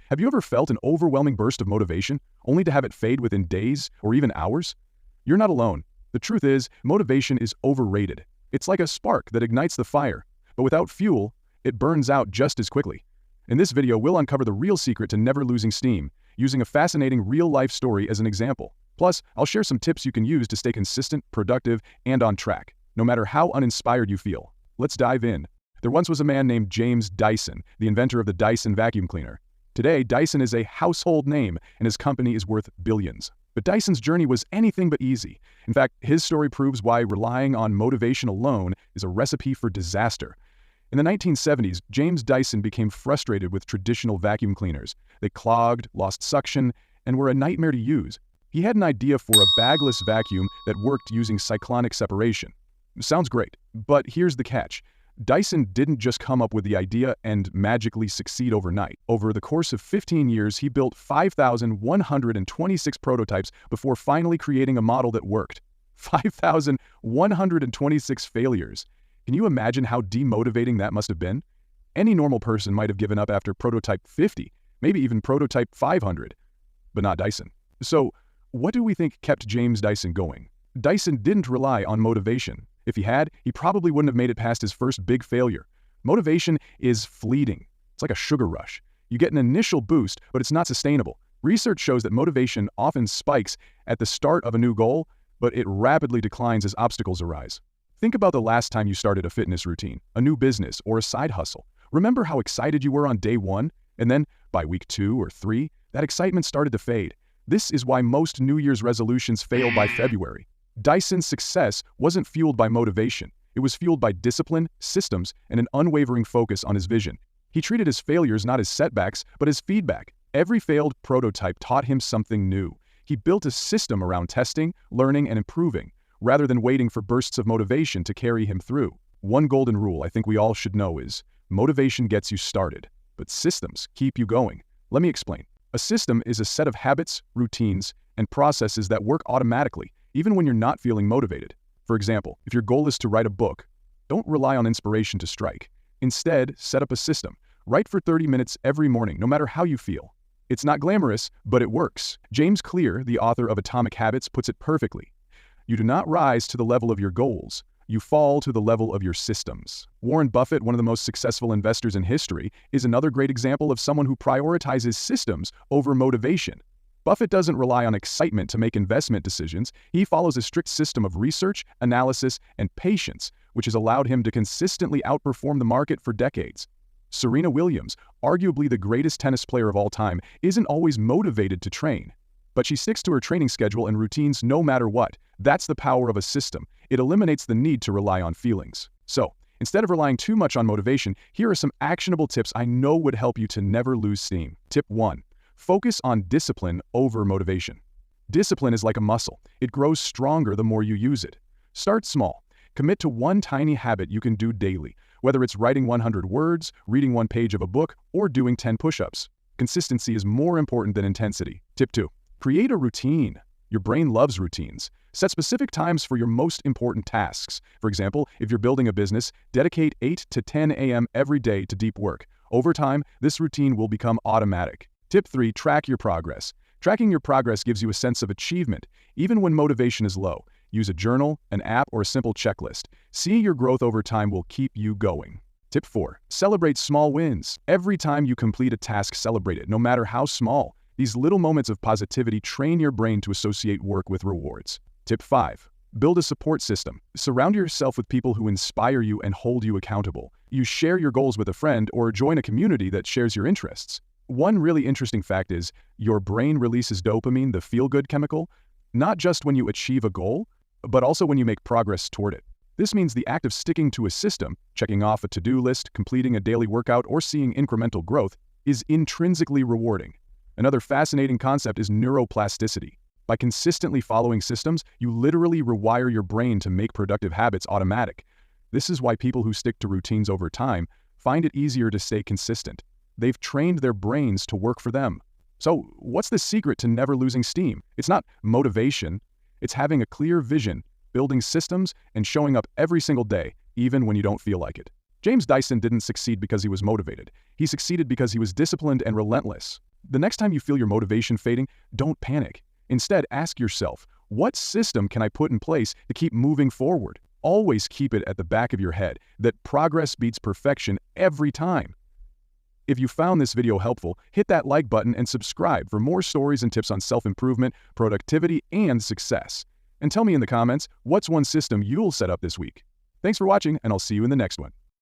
Have you ever felt an overwhelming burst of motivation, only to have it fade within days or even hours? You're not alone. The truth is, motivation is overrated. It's like a spark that ignites the fire, but without fuel, it burns out just as quickly. In this video, we'll uncover the real secret to never losing steam, using a fascinating real-life story as an example. Plus, I'll share some tips you can use to stay consistent, productive, and on track, no matter how uninspired you feel. Let's dive in. There once was a man named James Dyson, the inventor of the Dyson vacuum cleaner. Today, Dyson is a household name, and his company is worth billions. But Dyson's journey was anything but easy. In fact, his story proves why relying on motivation alone is a recipe for disaster. In the 1970s, James Dyson became frustrated with traditional vacuum cleaners. They clogged, lost suction, and were a nightmare to use. He had an idea for a bagless vacuum that worked using cyclonic separation. Sounds great, but here's the catch. Dyson didn't just come up with the idea and magically succeed overnight. Over the course of 15 years, he built 5,126 prototypes before finally creating a model that worked. 5,126 failures. Can you imagine how demotivating that must have been? Any normal person might have given up after prototype 50, maybe even prototype 500, but not Dyson. So, what do we think kept James Dyson going? Dyson didn't rely on motivation. If he had, he probably wouldn't have made it past his first big failure. Motivation is fleeting. It's like a sugar rush. You get an initial boost, but it's not sustainable. Research shows that motivation often spikes at the start of a new goal, but it rapidly declines as obstacles arise. Think about the last time you started a fitness routine, a new business, or a side hustle. Remember how excited you were on day one? And then, by week 2 or 3, that excitement started to fade. This is why most New Year's resolutions fail by February. Dyson's success wasn't fueled by motivation. It was fueled by discipline, systems, and an unwavering focus on his vision. He treated his failures not as setbacks, but as feedback. Every failed prototype taught him something new. He built a system around testing, learning, and improving, rather than waiting for bursts of motivation to carry him through. One golden rule I think we all should know is, motivation gets you started, but systems keep you going. Let me explain. A system is a set of habits, routines, and processes that work automatically, even when you're not feeling motivated. For example, if your goal is to write a book, don't rely on inspiration to strike. Instead, set up a system. Write for 30 minutes every morning, no matter how you feel. It's not glamorous, but it works. James Clear, the author of Atomic Habits, puts it perfectly. You do not rise to the level of your goals. You fall to the level of your systems. Warren Buffett, one of the most successful investors in history, is another great example of someone who prioritizes systems over motivation. Buffett doesn't rely on excitement to make investment decisions. He follows a strict system of research, analysis, and patience, which has allowed him to consistently outperform the market for decades. Serena Williams, arguably the greatest tennis player of all time, isn't always motivated to train, but she sticks to her training schedule and routines no matter what. That's the power of a system. It eliminates the need to rely on feelings. So, instead of relying too much on motivation, here are some actionable tips I know would help you to never lose steam. Tip 1. Focus on discipline over motivation. Discipline is like a muscle. It grows stronger the more you use it. Start small. Commit to one tiny habit you can do daily, whether it's writing 100 words, reading 1 page of a book, or doing 10 push-ups. Consistency is more important than intensity. Tip 2. Create a routine. Your brain loves routines. Set specific times for your most important tasks. For example, if you're building a business, dedicate 8 to 10 a.m. every day to deep work. Over time, this routine will become automatic. Tip 3. Track your progress. Tracking your progress gives you a sense of achievement, even when motivation is low. Use a journal, an app, or a simple checklist. Seeing your growth over time will keep you going. Tip 4. Celebrate small wins. Every time you complete a task, celebrate it, no matter how small. These little moments of positivity train your brain to associate work with rewards. Tip 5. Build a support system. Surround yourself with people who inspire you and hold you accountable. You share your goals with a friend or join a community that shares your interests. One really interesting fact is, your brain releases dopamine, the feel-good chemical, not just when you achieve a goal, but also when you make progress toward it. This means the act of sticking to a system, checking off a to-do list, completing a daily workout, or seeing incremental growth, is intrinsically rewarding. Another fascinating concept is neuroplasticity. By consistently following systems, you literally rewire your brain to make productive habits automatic. This is why people who stick to routines over time find it easier to stay consistent. They've trained their brains to work for them. So, what's the secret to never losing steam? It's not motivation. It's having a clear vision, building systems, and showing up every single day, even when you don't feel like it. James Dyson didn't succeed because he was motivated. He succeeded because he was disciplined and relentless. The next time you feel your motivation fading, don't panic. Instead, ask yourself, what system can I put in place to keep moving forward? Always keep it at the back of your head that progress beats perfection every time. If you found this video helpful, hit that like button and subscribe for more stories and tips on self-improvement, productivity, and success. And tell me in the comments, what's one system you'll set up this week? Thanks for watching, and I'll see you in the next one.